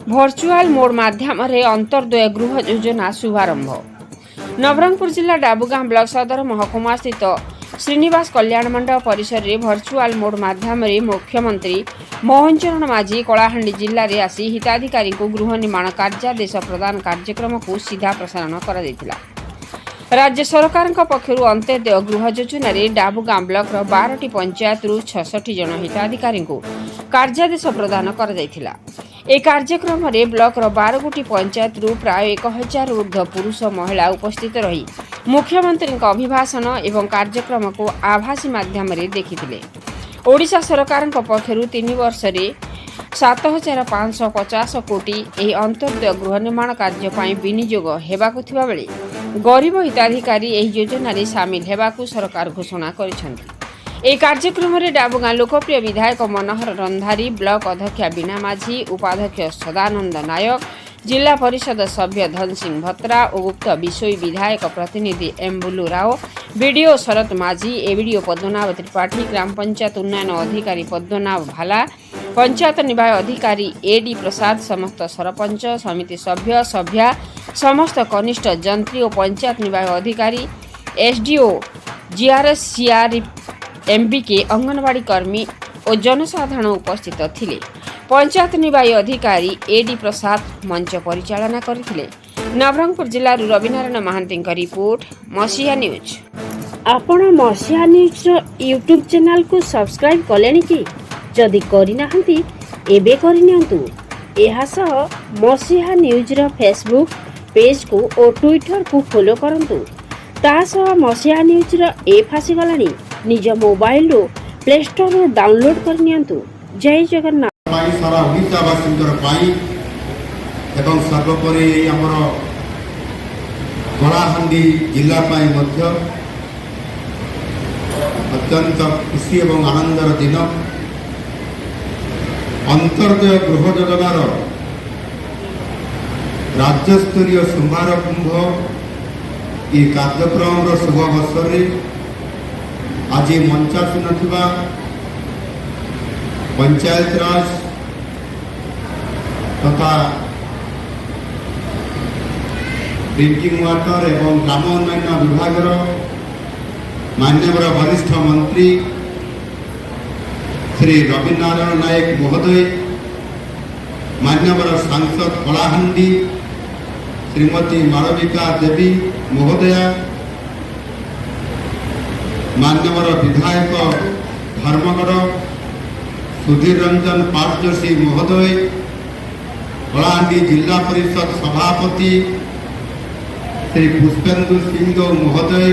Virtual mode माध्यम अंतर्दय गृह योजना शुभारंभ। नवरंगपुर जिला डाबुगां ब्लॉक सदर महकुमा स्थित श्रीनिवास कल्याण मंडप परिसर में भर्चुआल मोड माध्यम मुख्यमंत्री मोहन चरण माझी कलाहांडी जिले में आसी हिताधिकारी को गृह निर्माण कार्यादेश प्रदान कार्यक्रम को सीधा प्रसारण कर राज्य सरकार पक्षर अंत्योदय गृह योजन डाबुगां ब्लॉक 12टी पंचायत 66 जन हिताधिकारी को कार्यादेश प्रदान कर कार्यक्रम में ब्लॉक 12 गोटी पंचायत प्राय 1000 ऊर्ध्व पुरुष महिला उपस्थित रही मुख्यमंत्री अभिभाषण एवं कार्यक्रम को आभासी माध्यम देखिथिले। ओडिशा सरकार पक्षर 3 वर्ष में 7550 कोटी यह अंत्योदय गृह निर्माण कार्य विनियोग हेबाकु थिबा बेले गरीब हिताधिकारी यह योजन सामिल हेबाकु सरकार घोषणा करिसेंति। कार्यक्रम में डाबुगां लोकप्रिय विधायक मनोहर रंधारी, ब्लॉक अध्यक्ष बीना माझी, उपाध्यक्ष सदानंद नायक, जिला परिषद सभ्य धन सिंह भत्रा, उक्त विषय विधायक प्रतिनिधि एम बुलू राव, बीडीओ शरत माझी, एबीडीओ पद्मनाभ त्रिपाठी, ग्राम पंचायत उन्नयन अधिकारी पद्मनाभ भाला, पंचायत निर्वाह अधिकारी एडी प्रसाद, समस्त सरपंच समिति सभ्य सभ्या, समस्त कनिष्ठ जंत्री और पंचायत निर्वाह अधिकारी SDO GRS CR MBK anganwadi कर्मी और जनसाधारण उपस्थित थिले। पंचायत निर्वाही अधिकारी एडी प्रसाद मंच परिचालना करथिले। नवरंगपुर जिला रविनारायण महांती रिपोर्ट मसीहा न्यूज। आपण मसीहा न्यूज यूट्यूब चैनल को सब्सक्राइब कलेनी कि जदि करिना हंती एबे करिनियंतु। एहा सह मसीहा न्यूज रो फेसबुक पेज को और ट्विटर को फॉलो करंतु। ता सह मसीहा न्यूज रो ऐप आसी गलानी निज मोबाइल रो प्ले स्टोर रो डाउनलोड करनियंतु। जय जगन्नाथ। पाई सारा ओडिशावासींकर पाई एवं सर्वोपरि हमर कलाहांडी जिला पाई मध्य अत्यंत खुशी एवं आनंदर दिन अंतर्दय गृह योजनार राज्य स्तरीय शुभारंभ ये कार्यक्रम शुभ अवसर आज मंचासीन थिबा पंचायत राज तथा ड्रिंकिंग वाटर एवं ग्राम उन्नयन विभाग माननीय वरिष्ठ मंत्री श्री रविनारायण नायक महोदय, माननीय सांसद कलाहांडी श्रीमती मालविका देवी महोदया, माननीय विधायक धर्मगढ़ सुधीर रंजन पाटजोशी महोदय, कलाहांडी जिला परिषद सभापति श्री पुष्पेंदु सिंह महोदय,